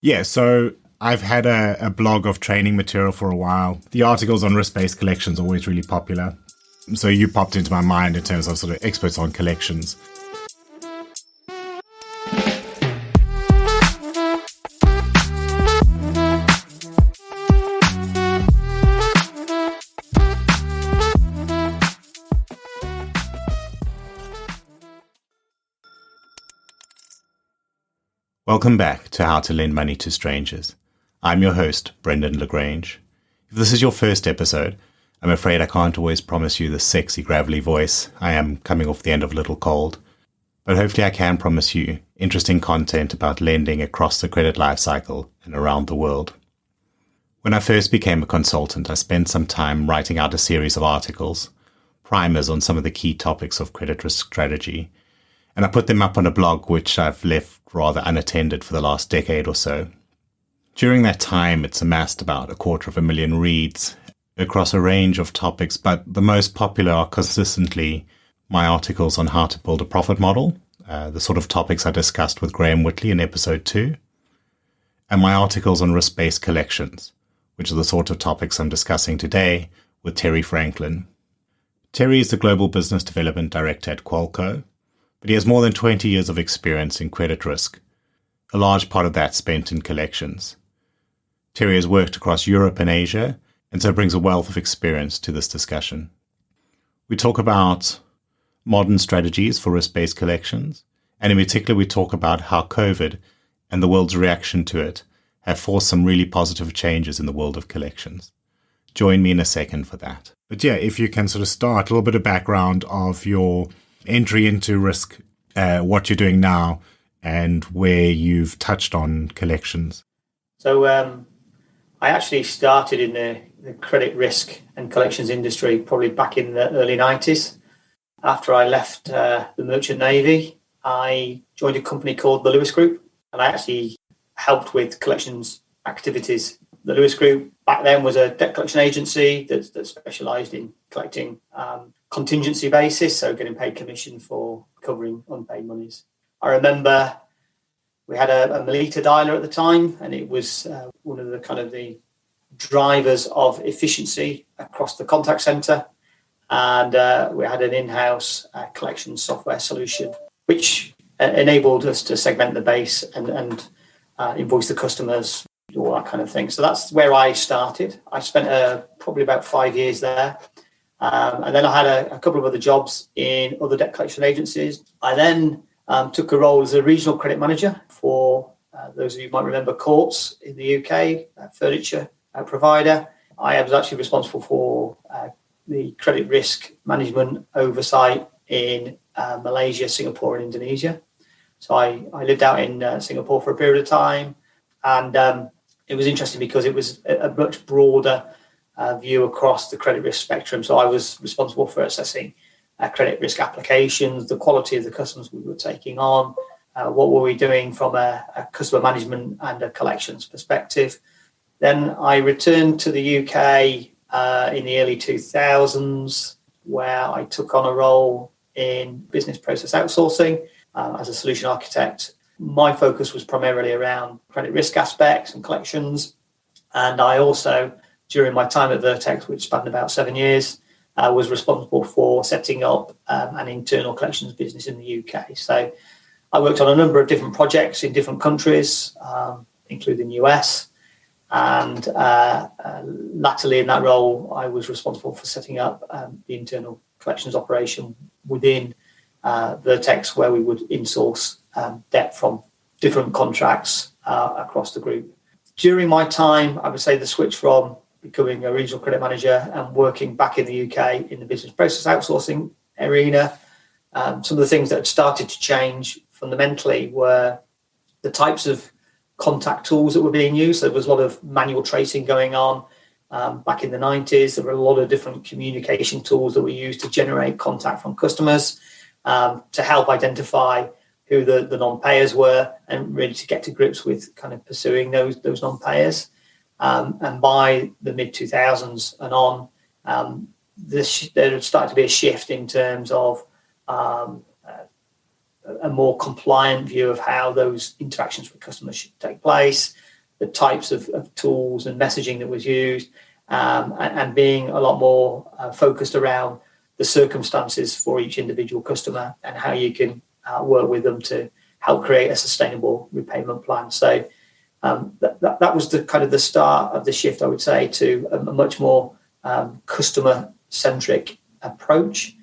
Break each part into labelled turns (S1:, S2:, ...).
S1: Yeah, so I've had a blog of training material for a while. The articles on risk-based collections are always really popular. So you popped into my mind in terms of sort of experts on collections. Welcome back to How to Lend Money to Strangers. I'm your host, Brendan LaGrange. If this is your first episode, I'm afraid I can't always promise you the sexy, gravelly voice. I am coming off the end of a little cold. But hopefully I can promise you interesting content about lending across the credit life cycle and around the world. When I first became a consultant, I spent some time writing out a series of articles, primers on some of the key topics of credit risk strategy, and I put them up on a blog which I've left rather unattended for the last decade or so. During that time, it's amassed about 250,000 reads across a range of topics, but the most popular are consistently my articles on how to build a profit model, the sort of topics I discussed with Graham Whitley in episode 2, and my articles on risk-based collections, which are the sort of topics I'm discussing today with Terry Franklin. Terry is the Global Business Development Director at Qualco, but he has more than 20 years of experience in credit risk, a large part of that spent in collections. Terry has worked across Europe and Asia, and so brings a wealth of experience to this discussion. We talk about modern strategies for risk-based collections, and in particular we talk about how COVID and the world's reaction to it have forced some really positive changes in the world of collections. Join me in a second for that. But yeah, if you can sort of start a little bit of background of your entry into risk, what you're doing now, and where you've touched on collections.
S2: So I actually started in the credit risk and collections industry probably back in the early 90s. After I left the Merchant Navy, I joined a company called the Lewis Group, and I actually helped with collections activities. The Lewis Group back then was a debt collection agency that specialised in collecting contingency basis, so getting paid commission for covering unpaid monies. I remember we had a milliliter dialer at the time, and it was one of the drivers of efficiency across the contact centre. And we had an in-house collection software solution, which enabled us to segment the base and invoice the customers, all that kind of thing. So that's where I started. I spent probably about 5 years there. And then I had a couple of other jobs in other debt collection agencies. I then took a role as a regional credit manager for those of you who might remember Courts in the UK, a furniture provider. I was actually responsible for the credit risk management oversight in Malaysia, Singapore and Indonesia. So I lived out in Singapore for a period of time, and it was interesting because it was a much broader view across the credit risk spectrum. So I was responsible for assessing credit risk applications, the quality of the customers we were taking on, what were we doing from a customer management and a collections perspective. Then I returned to the UK in the early 2000s, where I took on a role in business process outsourcing as a solution architect. My focus was primarily around credit risk aspects and collections. And I also, during my time at Vertex, which spanned about 7 years, was responsible for setting up an internal collections business in the UK. So I worked on a number of different projects in different countries, including the US. And latterly in that role, I was responsible for setting up the internal collections operation within Vertex, where we would insource debt from different contracts across the group. During my time, I would say the switch from becoming a regional credit manager and working back in the UK in the business process outsourcing arena, some of the things that had started to change fundamentally were the types of contact tools that were being used. There was a lot of manual tracing going on back in the 90s. There were a lot of different communication tools that were used to generate contact from customers to help identify who the non-payers were and really to get to grips with kind of pursuing those non-payers. And by the mid-2000s and on, there started to be a shift in terms of a more compliant view of how those interactions with customers should take place, the types of tools and messaging that was used, and being a lot more focused around the circumstances for each individual customer and how you can work with them to help create a sustainable repayment plan. So that was the kind of the start of the shift, I would say, to a much more customer-centric approach.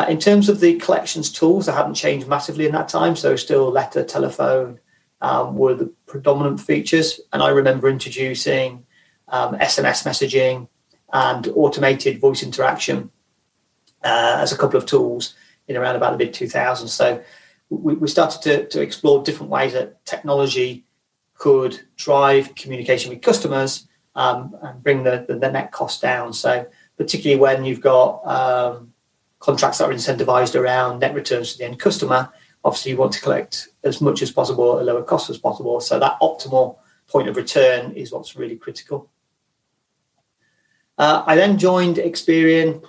S2: In terms of the collections tools, they haven't changed massively in that time. So still letter, telephone were the predominant features. And I remember introducing SMS messaging and automated voice interaction as a couple of tools in around about the mid-2000s. So we started to explore different ways that technology could drive communication with customers and bring the net cost down. So particularly when you've got contracts that are incentivized around net returns to the end customer, obviously you want to collect as much as possible at lower cost as possible. So that optimal point of return is what's really critical. I then joined Experian,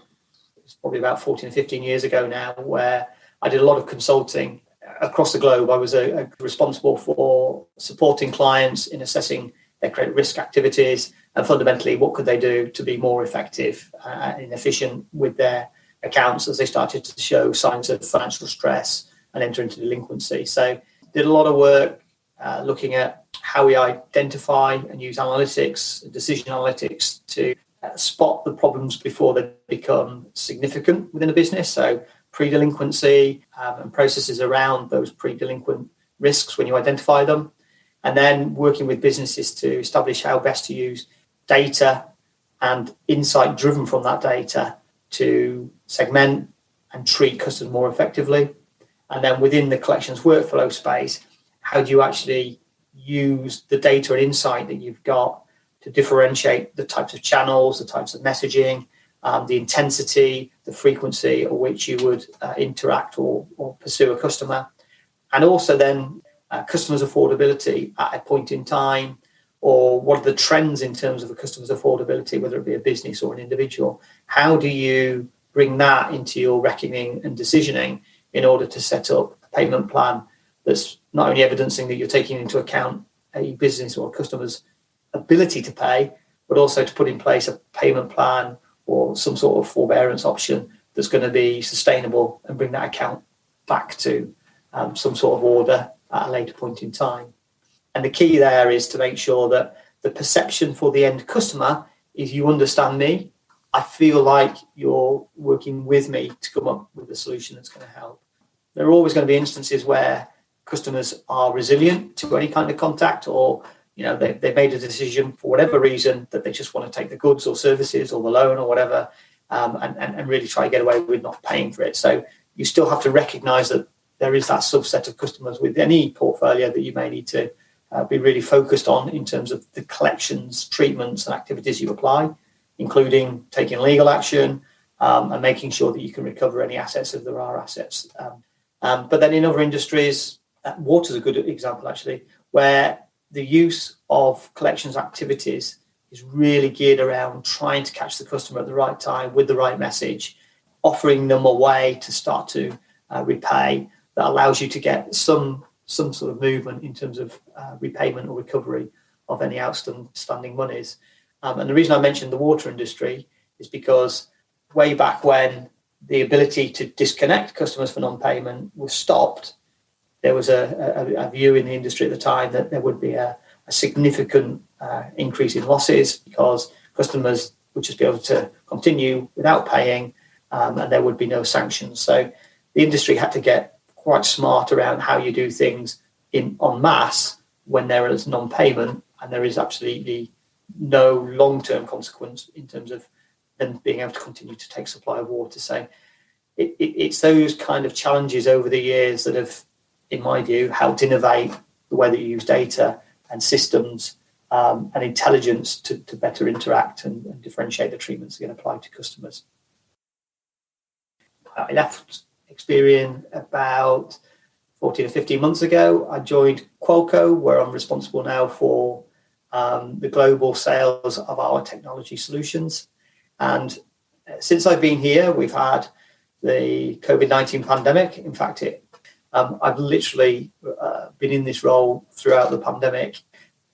S2: it's probably about 14 or 15 years ago now, where I did a lot of consulting across the globe. I was responsible for supporting clients in assessing their credit risk activities and fundamentally what could they do to be more effective and efficient with their accounts as they started to show signs of financial stress and enter into delinquency. So did a lot of work looking at how we identify and use analytics, decision analytics to spot the problems before they become significant within a business. So pre-delinquency and processes around those pre-delinquent risks when you identify them. And then working with businesses to establish how best to use data and insight driven from that data to segment and treat customers more effectively. And then within the collections workflow space, how do you actually use the data and insight that you've got to differentiate the types of channels, the types of messaging, the intensity, the frequency at which you would interact or pursue a customer. And also then customers' affordability at a point in time, or what are the trends in terms of a customer's affordability, whether it be a business or an individual. How do you bring that into your reckoning and decisioning in order to set up a payment plan that's not only evidencing that you're taking into account a business or a customer's ability to pay, but also to put in place a payment plan or some sort of forbearance option that's going to be sustainable and bring that account back to some sort of order at a later point in time. And the key there is to make sure that the perception for the end customer is you understand me. I feel like you're working with me to come up with a solution that's going to help. There are always going to be instances where customers are resilient to any kind of contact, or they made a decision for whatever reason that they just want to take the goods or services or the loan or whatever, and really try to get away with not paying for it. So you still have to recognise that there is that subset of customers with any portfolio that you may need to be really focused on in terms of the collections, treatments and activities you apply, including taking legal action and making sure that you can recover any assets if there are assets. But then in other industries, water is a good example actually, where the use of collections activities is really geared around trying to catch the customer at the right time with the right message, offering them a way to start to repay that allows you to get some sort of movement in terms of repayment or recovery of any outstanding monies. And the reason I mentioned the water industry is because way back when the ability to disconnect customers for non-payment was stopped, there was a view in the industry at the time that there would be a significant increase in losses because customers would just be able to continue without paying and there would be no sanctions. So the industry had to get quite smart around how you do things en masse when there is non-payment and there is absolutely no long-term consequence in terms of them being able to continue to take supply of water. So it's those kind of challenges over the years that have, in my view, helped innovate the way that you use data and systems and intelligence to better interact and differentiate the treatments that get applied to customers. I left Experian about 14 or 15 months ago. I joined Qualco, where I'm responsible now for the global sales of our technology solutions. And since I've been here, we've had the COVID-19 pandemic. In fact, it I've literally been in this role throughout the pandemic.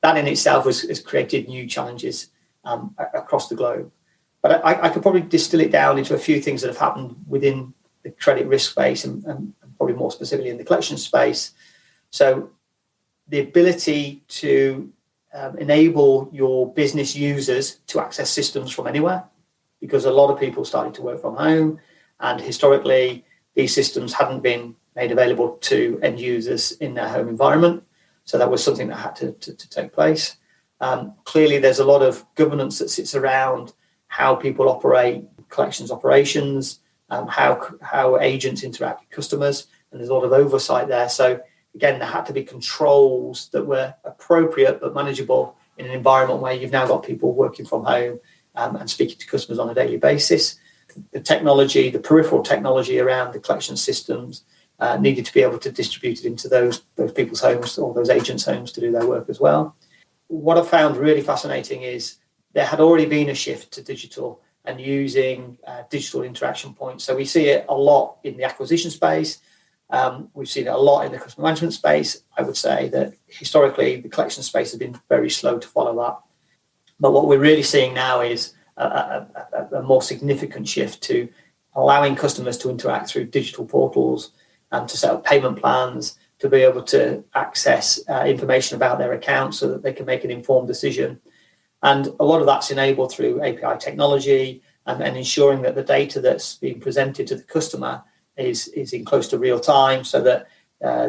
S2: That in itself has created new challenges across the globe. But I could probably distill it down into a few things that have happened within the credit risk space and probably more specifically in the collection space. So the ability to enable your business users to access systems from anywhere, because a lot of people started to work from home, and historically these systems hadn't been made available to end users in their home environment. So that was something that had to take place. Clearly, there's a lot of governance that sits around how people operate collections operations, how agents interact with customers, and there's a lot of oversight there. So again, there had to be controls that were appropriate but manageable in an environment where you've now got people working from home and speaking to customers on a daily basis. The technology, the peripheral technology around the collection systems needed to be able to distribute it into those people's homes or those agents' homes to do their work as well. What I found really fascinating is there had already been a shift to digital and using digital interaction points. So we see it a lot in the acquisition space. We've seen it a lot in the customer management space. I would say that historically the collection space has been very slow to follow that. But what we're really seeing now is a more significant shift to allowing customers to interact through digital portals and to set up payment plans, to be able to access information about their account so that they can make an informed decision. And a lot of that's enabled through API technology and ensuring that the data that's being presented to the customer is in close to real time, so that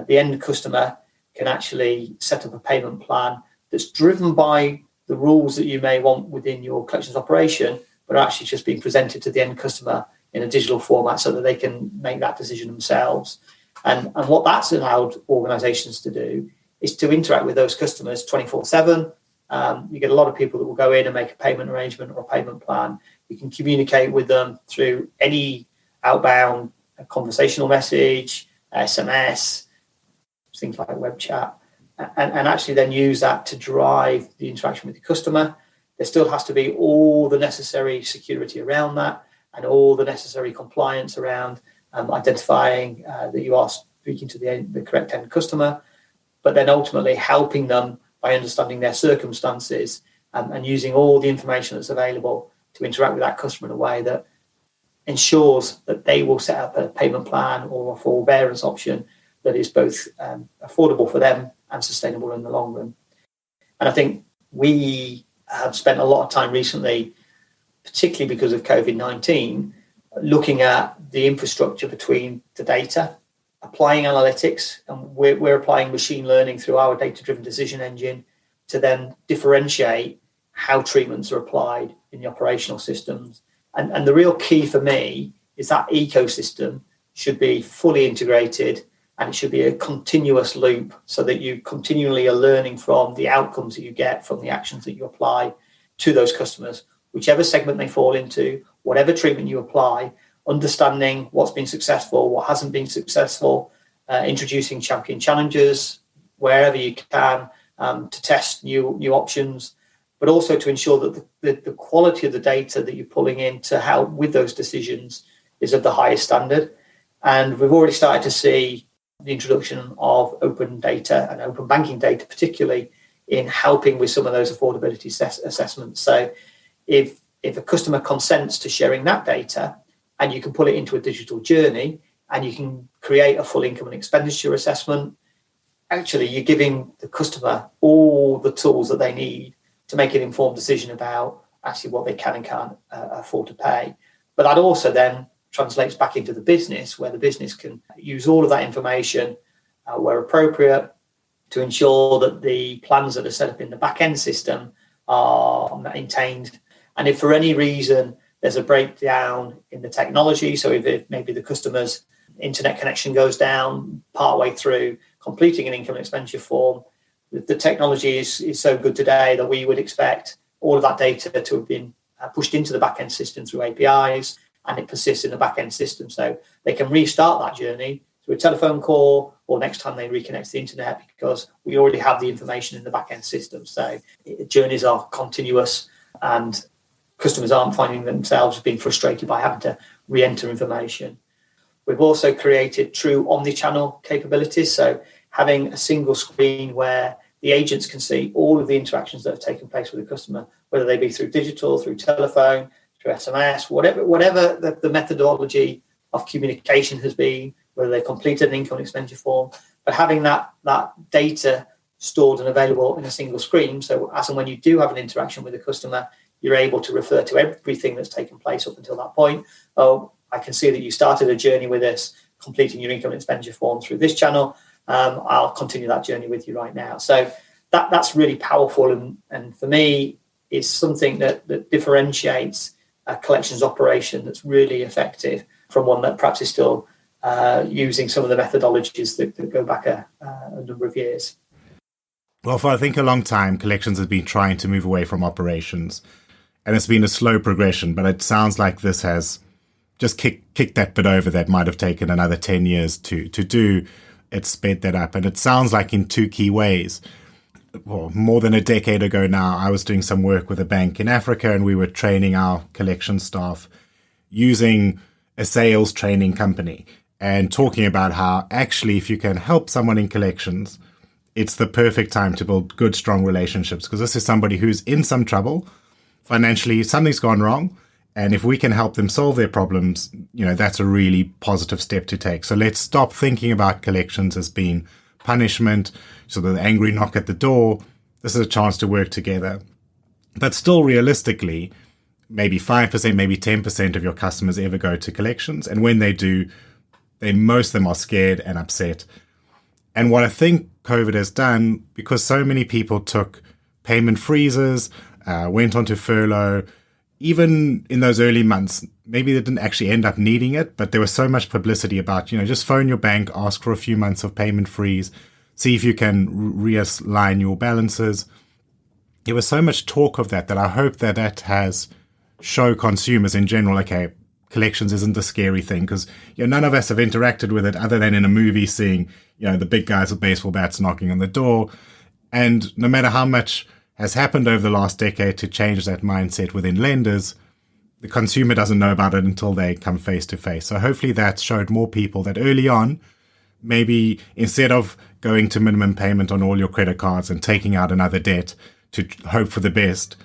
S2: the end customer can actually set up a payment plan that's driven by the rules that you may want within your collections operation, but are actually just being presented to the end customer in a digital format so that they can make that decision themselves. And what that's allowed organizations to do is to interact with those customers 24/7. You get a lot of people that will go in and make a payment arrangement or a payment plan. You can communicate with them through any outbound conversational message, SMS, things like web chat, and actually then use that to drive the interaction with the customer. There still has to be all the necessary security around that and all the necessary compliance around identifying that you are speaking to the correct end customer, but then ultimately helping them by understanding their circumstances and using all the information that's available to interact with that customer in a way that ensures that they will set up a payment plan or a forbearance option that is both affordable for them and sustainable in the long run. And I think we have spent a lot of time recently, particularly because of COVID-19, looking at the infrastructure between the data, applying analytics, and we're applying machine learning through our data-driven decision engine to then differentiate how treatments are applied in the operational systems. And the real key for me is that ecosystem should be fully integrated, and it should be a continuous loop so that you continually are learning from the outcomes that you get from the actions that you apply to those customers, whichever segment they fall into, whatever treatment you apply, understanding what's been successful, what hasn't been successful, introducing champion challenges wherever you can to test new options, but also to ensure that the quality of the data that you're pulling in to help with those decisions is of the highest standard. And we've already started to see the introduction of open data and open banking data, particularly in helping with some of those affordability assessments. So if a customer consents to sharing that data, and you can pull it into a digital journey, and you can create a full income and expenditure assessment, actually you're giving the customer all the tools that they need to make an informed decision about actually what they can and can't afford to pay. But that also then translates back into the business, where the business can use all of that information where appropriate to ensure that the plans that are set up in the back-end system are maintained. And if for any reason there's a breakdown in the technology, so if maybe the customer's internet connection goes down partway through completing an income and expenditure form, the technology is so good today that we would expect all of that data to have been pushed into the back-end system through APIs, and it persists in the back-end system. So they can restart that journey through a telephone call or next time they reconnect to the internet, because we already have the information in the back-end system. So journeys are continuous, and customers aren't finding themselves being frustrated by having to re-enter information. We've also created true omni-channel capabilities. So having a single screen where the agents can see all of the interactions that have taken place with the customer, whether they be through digital, through telephone, through SMS, whatever the methodology of communication has been, whether they completed an income and expenditure form, but having that data stored and available in a single screen. So as and when you do have an interaction with a customer, you're able to refer to everything that's taken place up until that point. Oh, I can see that you started a journey with us, completing your income and expenditure form through this channel. I'll continue that journey with you right now. So that's really powerful. And for me, it's something that differentiates a collections operation that's really effective from one that perhaps is still using some of the methodologies that go back a number of years.
S1: Well, for I think a long time, collections has been trying to move away from operations, and it's been a slow progression, but it sounds like this has just kicked that bit over that might have taken another 10 years to do. It sped that up, and it sounds like in two key ways. Well, more than a decade ago now, I was doing some work with a bank in Africa, and we were training our collection staff using a sales training company and talking about how actually if you can help someone in collections, it's the perfect time to build good, strong relationships, because this is somebody who's in some trouble financially, something's gone wrong. And if we can help them solve their problems, that's a really positive step to take. So let's stop thinking about collections as being punishment, sort of the angry knock at the door. This is a chance to work together. But still realistically, maybe 5%, maybe 10% of your customers ever go to collections. And when they do, most of them are scared and upset. And what I think COVID has done, because so many people took payment freezes, went onto furlough, even in those early months, maybe they didn't actually end up needing it, but there was so much publicity about, just phone your bank, ask for a few months of payment freeze, see if you can realign your balances. There was so much talk of that I hope that has shown consumers in general, okay, collections isn't a scary thing, because none of us have interacted with it other than in a movie seeing, the big guys with baseball bats knocking on the door. And no matter how much has happened over the last decade to change that mindset within lenders, the consumer doesn't know about it until they come face to face. So hopefully that showed more people that early on, maybe instead of going to minimum payment on all your credit cards and taking out another debt to hope for the best,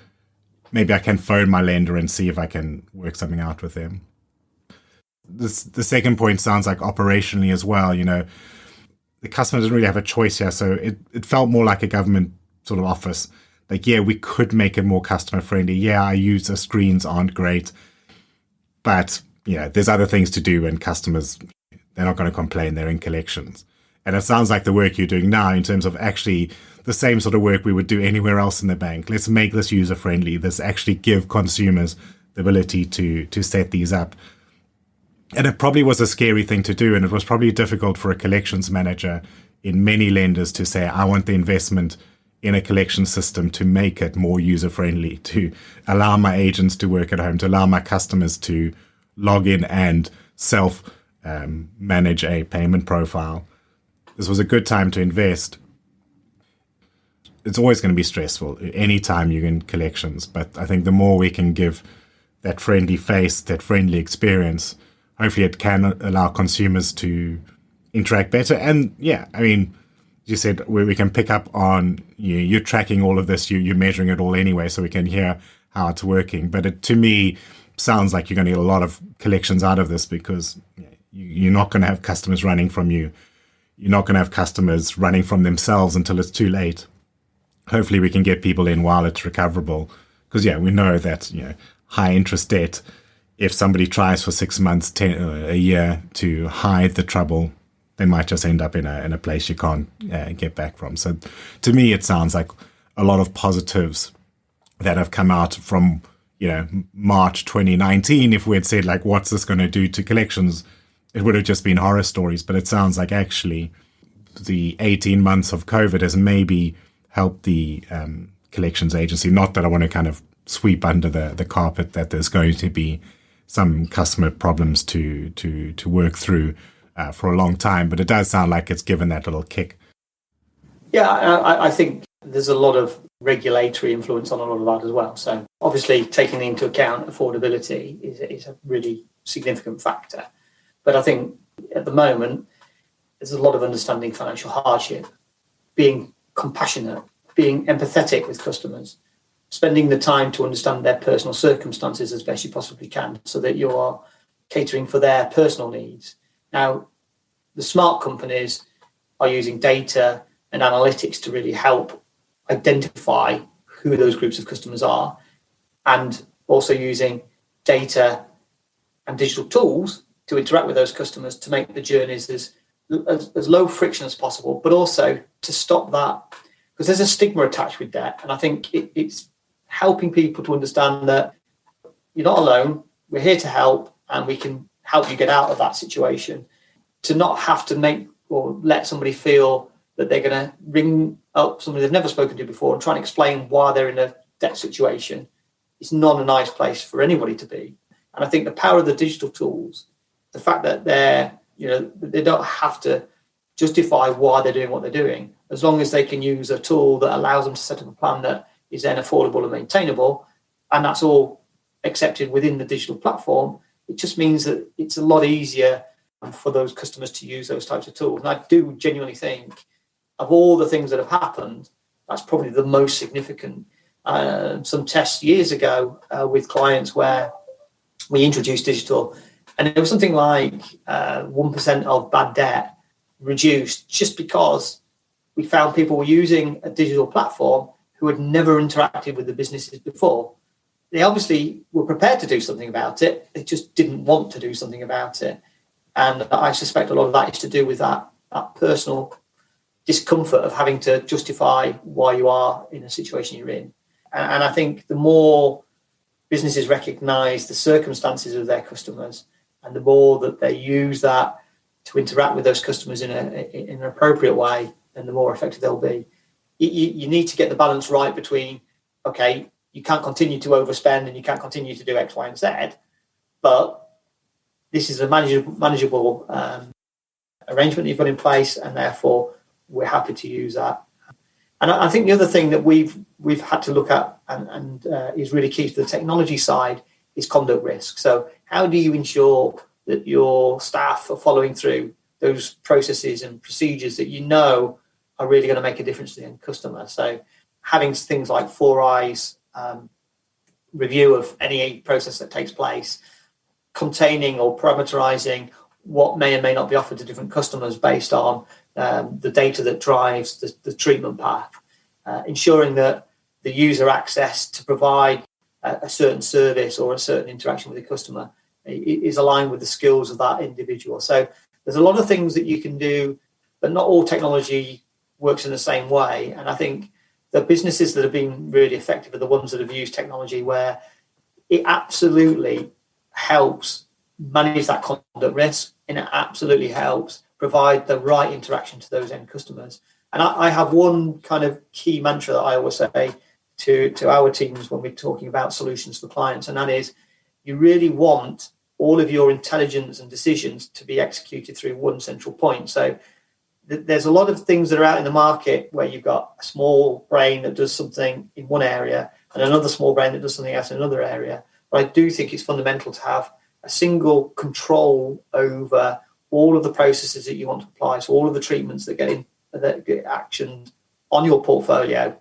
S1: maybe I can phone my lender and see if I can work something out with them. The second point sounds like operationally as well. The customer doesn't really have a choice here. So it felt more like a government sort of office. Like, yeah, we could make it more customer friendly. Yeah, our user screens aren't great, but there's other things to do, and customers, they're not going to complain. They're in collections. And it sounds like the work you're doing now in terms of actually the same sort of work we would do anywhere else in the bank. Let's make this user friendly. Let's actually give consumers the ability to set these up. And it probably was a scary thing to do, and it was probably difficult for a collections manager in many lenders to say, I want the investment in a collection system to make it more user-friendly, to allow my agents to work at home, to allow my customers to log in and self-manage a payment profile. This was a good time to invest. It's always going to be stressful anytime you're in collections, but I think the more we can give that friendly face, that friendly experience, hopefully it can allow consumers to interact better. And you said we can pick up on, you're tracking all of this, you're measuring it all anyway, so we can hear how it's working. But it, to me, sounds like you're going to get a lot of collections out of this, because you're not going to have customers running from you. You're not going to have customers running from themselves until it's too late. Hopefully we can get people in while it's recoverable. Because, we know that, high interest debt, if somebody tries for 6 months, a year to hide the trouble, they might just end up in a place you can't get back from. So to me, it sounds like a lot of positives that have come out from, March 2019. If we had said, like, what's this going to do to collections, it would have just been horror stories. But it sounds like actually the 18 months of COVID has maybe helped the collections agency. Not that I want to kind of sweep under the carpet that there's going to be some customer problems to work through for a long time, but it does sound like it's given that little kick.
S2: Yeah, I think there's a lot of regulatory influence on a lot of that as well. So obviously taking into account affordability is a really significant factor. But I think At the moment, there's a lot of understanding financial hardship, being compassionate, being empathetic with customers, spending the time to understand their personal circumstances as best you possibly can so that you are catering for their personal needs. Now, the smart companies are using data and analytics to really help identify who those groups of customers are, and also using data and digital tools to interact with those customers to make the journeys as low friction as possible, but also to stop that, because there's a stigma attached with debt. And I think it's helping people to understand that you're not alone, we're here to help, and we can help you get out of that situation. To not have to make or let somebody feel that they're going to ring up somebody they've never spoken to before and try and explain why they're in a debt situation is not a nice place for anybody to be. And I think the power of the digital tools, the fact that they don't have to justify why they're doing what they're doing, as long as they can use a tool that allows them to set up a plan that is then affordable and maintainable, and that's all accepted within the digital platform, it just means that it's a lot easier for those customers to use those types of tools. And I do genuinely think, of all the things that have happened, that's probably the most significant. Some tests years ago with clients where we introduced digital, and it was something like 1% of bad debt reduced just because we found people were using a digital platform who had never interacted with the businesses before. They obviously were prepared to do something about it. They just didn't want to do something about it. And I suspect a lot of that is to do with that personal discomfort of having to justify why you are in a situation you're in. And I think the more businesses recognise the circumstances of their customers, and the more that they use that to interact with those customers in an appropriate way, then the more effective they'll be. You need to get the balance right between, okay, you can't continue to overspend and you can't continue to do X, Y, and Z, but this is a manageable arrangement you've got in place, and therefore we're happy to use that. And I think the other thing that we've had to look at and is really key to the technology side is conduct risk. So how do you ensure that your staff are following through those processes and procedures that you know are really going to make a difference to the end customer? So having things like 4 eyes review of any process that takes place, containing or parameterizing what may and may not be offered to different customers based on the data that drives the treatment path, ensuring that the user access to provide a certain service or a certain interaction with the customer is aligned with the skills of that individual. So there's a lot of things that you can do, but not all technology works in the same way. And I think the businesses that have been really effective are the ones that have used technology where it absolutely helps manage that conduct risk, and it absolutely helps provide the right interaction to those end customers. And I have one kind of key mantra that I always say to our teams when we're talking about solutions for clients, and that is you really want all of your intelligence and decisions to be executed through one central point. So there's a lot of things that are out in the market where you've got a small brain that does something in one area and another small brain that does something else in another area. But I do think it's fundamental to have a single control over all of the processes that you want to apply, so all of the treatments that get actioned on your portfolio,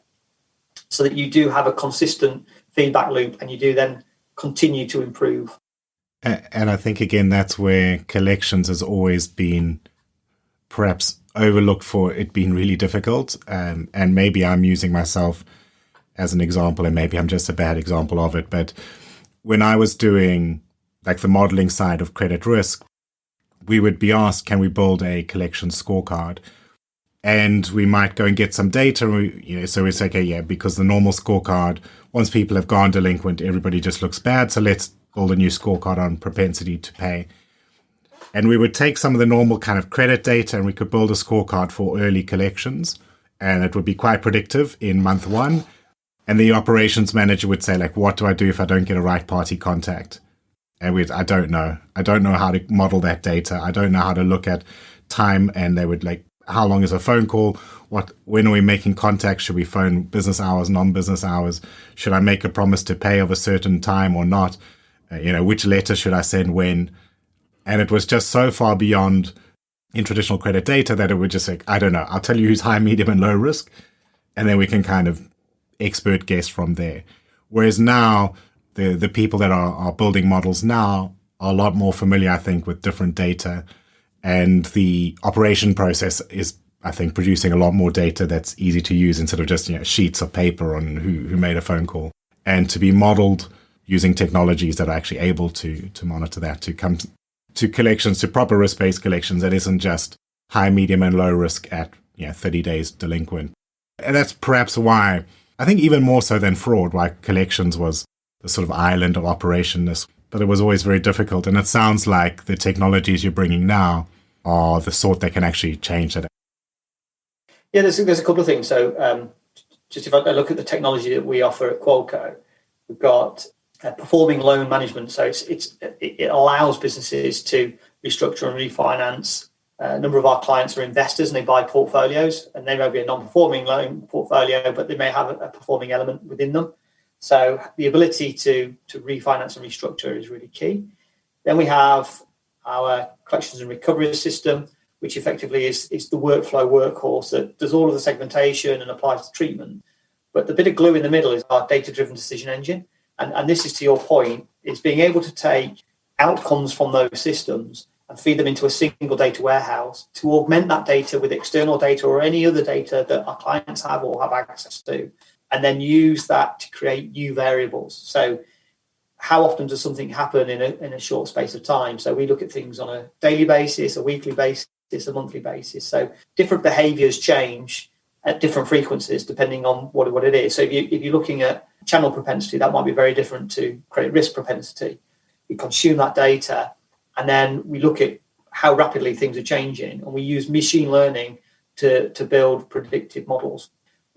S2: so that you do have a consistent feedback loop and you do then continue to improve.
S1: And I think, again, that's where collections has always been perhaps overlooked for it being really difficult. And maybe I'm using myself as an example, and maybe I'm just a bad example of it. But when I was doing like the modeling side of credit risk, we would be asked, can we build a collection scorecard? And we might go and get some data. So we say, okay, yeah, because the normal scorecard, once people have gone delinquent, everybody just looks bad. So let's build a new scorecard on propensity to pay. And we would take some of the normal kind of credit data and we could build a scorecard for early collections. And it would be quite predictive in month one. And the operations manager would say, like, what do I do if I don't get a right party contact? And I don't know. I don't know how to model that data. I don't know how to look at time. And they would like, how long is a phone call? When are we making contact? Should we phone business hours, non-business hours? Should I make a promise to pay of a certain time or not? Which letter should I send when? And it was just so far beyond in traditional credit data that it would just say, I don't know, I'll tell you who's high, medium, and low risk. And then we can kind of expert guess from there. Whereas now, the people that are building models now are a lot more familiar, I think, with different data. And the operation process is, I think, producing a lot more data that's easy to use instead of just sheets of paper on who made a phone call. And to be modeled using technologies that are actually able to monitor that, to come to collections, to proper risk-based collections that isn't just high, medium, and low risk at 30 days delinquent. And that's perhaps why, I think even more so than fraud, why collections was the sort of island of operationness. But it was always very difficult. And it sounds like the technologies you're bringing now are the sort that can actually change that.
S2: Yeah, there's a couple of things. So just if I look at the technology that we offer at Qualco, we've got performing loan management. So it allows businesses to restructure and refinance. A number of our clients are investors and they buy portfolios, and they may be a non-performing loan portfolio, but they may have a performing element within them. So the ability to refinance and restructure is really key. Then we have our collections and recovery system, which effectively is the workflow workhorse that does all of the segmentation and applies the treatment. But the bit of glue in the middle is our data-driven decision engine. And this is, to your point, is being able to take outcomes from those systems and feed them into a single data warehouse to augment that data with external data or any other data that our clients have or have access to, and then use that to create new variables. So how often does something happen in a short space of time? So we look at things on a daily basis, a weekly basis, a monthly basis. So different behaviors change at different frequencies depending on what it is. So if you're looking at channel propensity, that might be very different to credit risk propensity. We consume that data, and then we look at how rapidly things are changing, and we use machine learning to build predictive models.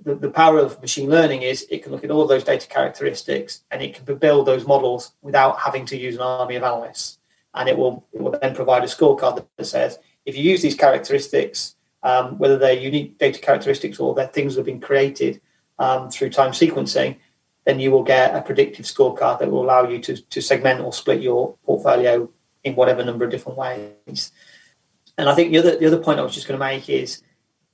S2: The power of machine learning is it can look at all of those data characteristics, and it can build those models without having to use an army of analysts. And it will then provide a scorecard that says, if you use these characteristics, whether they're unique data characteristics or they're things that have been created through time sequencing, then you will get a predictive scorecard that will allow you to segment or split your portfolio in whatever number of different ways. And I think the other point I was just going to make is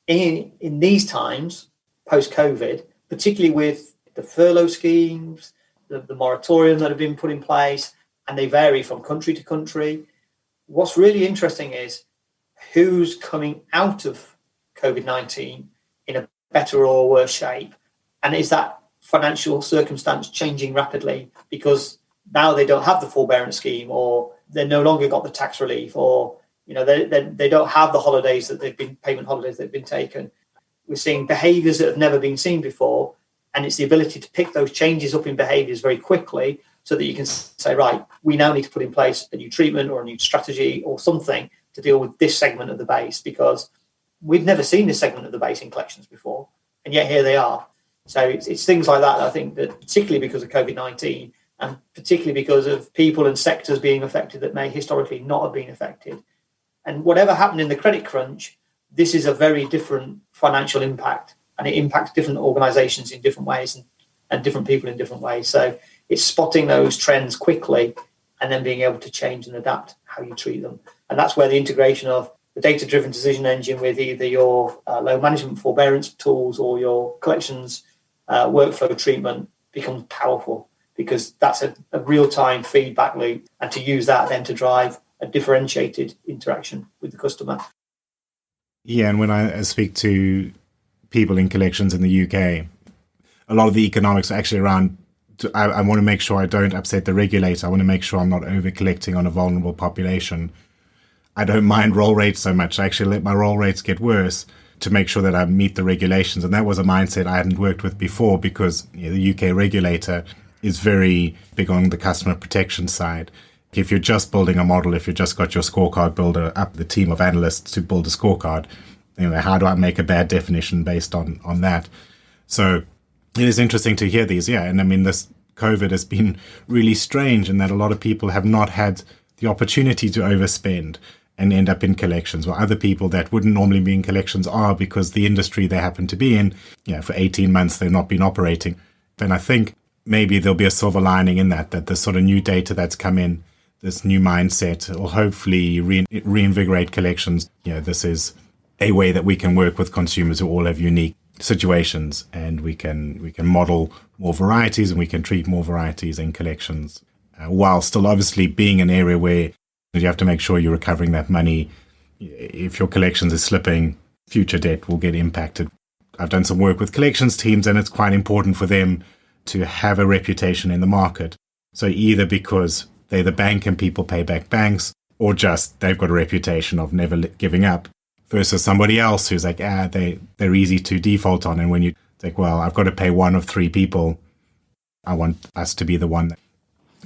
S2: in these times, post-COVID, particularly with the furlough schemes, the moratorium that have been put in place, and they vary from country to country, what's really interesting is who's coming out of COVID-19 in a better or worse shape. And is that financial circumstance changing rapidly because now they don't have the forbearance scheme, or they no longer got the tax relief, or they don't have the holidays that payment holidays that have been taken. We're seeing behaviours that have never been seen before, and it's the ability to pick those changes up in behaviours very quickly so that you can say, right, we now need to put in place a new treatment or a new strategy or something to deal with this segment of the base, because we've never seen this segment of the base in collections before, and yet here they are. So it's things like that I think that, particularly because of COVID-19 and particularly because of people and sectors being affected that may historically not have been affected. And whatever happened in the credit crunch, this is a very different financial impact, and it impacts different organisations in different ways and different people in different ways. So it's spotting those trends quickly and then being able to change and adapt how you treat them. And that's where the integration of the data-driven decision engine with either your loan management forbearance tools or your collections workflow treatment becomes powerful, because that's a real-time feedback loop, and to use that then to drive a differentiated interaction with the customer.
S1: Yeah, and when I speak to people in collections in the UK, a lot of the economics are actually around, I want to make sure I don't upset the regulator. I want to make sure I'm not over-collecting on a vulnerable population. I don't mind roll rates so much. I actually let my roll rates get worse to make sure that I meet the regulations. And that was a mindset I hadn't worked with before, because the UK regulator is very big on the customer protection side. If you're just building a model, if you've just got your scorecard builder up, the team of analysts to build a scorecard, how do I make a bad definition based on that? So it is interesting to hear these. Yeah. And I mean, this COVID has been really strange in that a lot of people have not had the opportunity to overspend and end up in collections, or other people that wouldn't normally be in collections are, because the industry they happen to be in, for 18 months, they've not been operating. And I think maybe there'll be a silver lining in that the sort of new data that's come in, this new mindset will hopefully reinvigorate collections. This is a way that we can work with consumers who all have unique situations, and we can model more varieties and we can treat more varieties in collections, while still obviously being an area where you have to make sure you're recovering that money. If your collections is slipping, future debt will get impacted. I've done some work with collections teams, and it's quite important for them to have a reputation in the market. So either because they're the bank and people pay back banks, or just they've got a reputation of never giving up, versus somebody else who's like, they're easy to default on. And when you think, well, I've got to pay one of three people, I want us to be the one.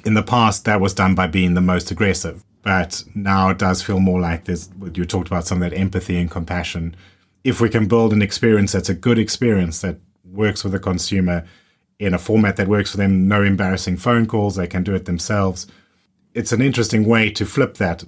S1: In the past, that was done by being the most aggressive. But now it does feel more like you talked about some of that empathy and compassion. If we can build an experience that's a good experience that works with the consumer in a format that works for them, no embarrassing phone calls, they can do it themselves. It's an interesting way to flip that.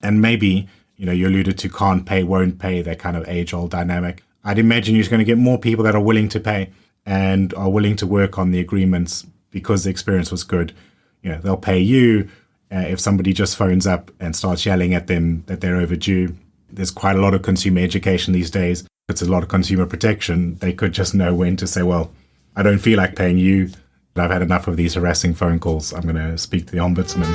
S1: And maybe, you alluded to can't pay, won't pay, that kind of age-old dynamic. I'd imagine you're going to get more people that are willing to pay and are willing to work on the agreements because the experience was good. They'll pay you. If somebody just phones up and starts yelling at them that they're overdue, there's quite a lot of consumer education these days. It's a lot of consumer protection. They could just know when to say, well, I don't feel like paying you, but I've had enough of these harassing phone calls. I'm going to speak to the ombudsman.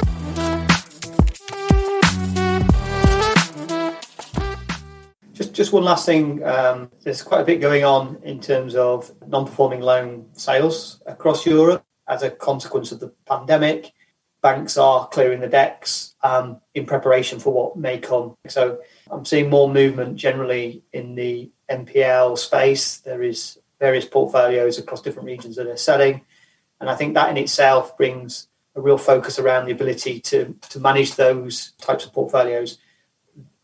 S2: Just one last thing. There's quite a bit going on in terms of non-performing loan sales across Europe as a consequence of the pandemic. Banks are clearing the decks in preparation for what may come. So I'm seeing more movement generally in the NPL space. There is various portfolios across different regions that are selling. And I think that in itself brings a real focus around the ability to manage those types of portfolios.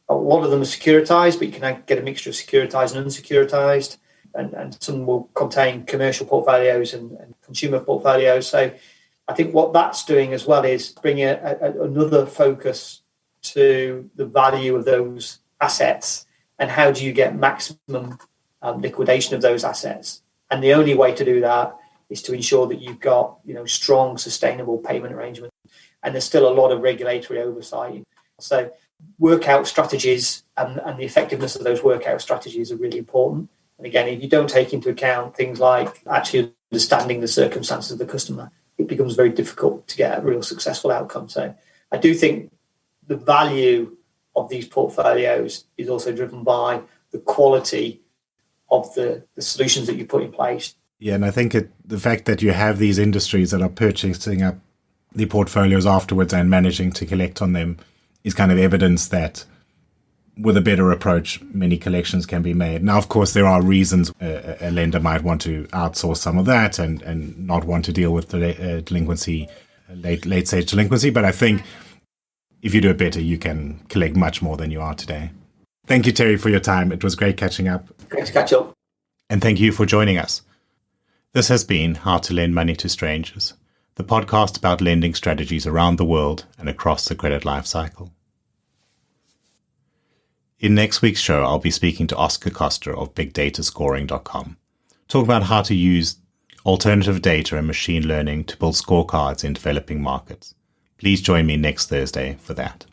S2: A lot of them are securitized, but you can get a mixture of securitized and unsecuritized. And some will contain commercial portfolios and consumer portfolios. So I think what that's doing as well is bringing another focus to the value of those assets and how do you get maximum liquidation of those assets. And the only way to do that is to ensure that you've got strong, sustainable payment arrangements. And there's still a lot of regulatory oversight. So workout strategies and the effectiveness of those workout strategies are really important. And again, if you don't take into account things like actually understanding the circumstances of the customer, it becomes very difficult to get a real successful outcome. So I do think the value of these portfolios is also driven by the quality of the solutions that you put in place.
S1: Yeah, and I think the fact that you have these industries that are purchasing up the portfolios afterwards and managing to collect on them is kind of evidence that with a better approach, many collections can be made. Now, of course, there are reasons a lender might want to outsource some of that and not want to deal with delinquency, late stage delinquency. But I think if you do it better, you can collect much more than you are today. Thank you, Terry, for your time. It was great catching up.
S2: Great to catch up.
S1: And thank you for joining us. This has been How to Lend Money to Strangers, the podcast about lending strategies around the world and across the credit life cycle. In next week's show, I'll be speaking to Oscar Costa of BigDataScoring.com, talk about how to use alternative data and machine learning to build scorecards in developing markets. Please join me next Thursday for that.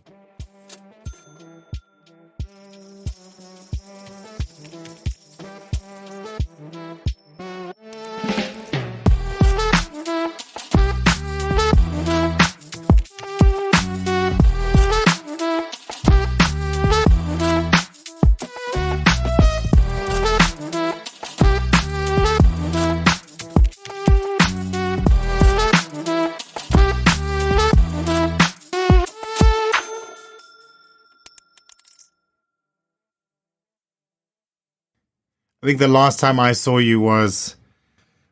S1: I think the last time I saw you was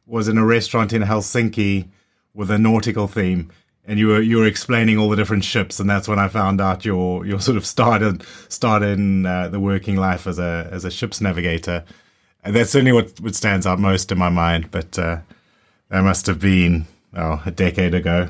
S1: in a restaurant in Helsinki with a nautical theme, and you were explaining all the different ships, and that's when I found out your sort of started in the working life as a ship's navigator. And that's certainly what stands out most in my mind. But that must have been a decade ago.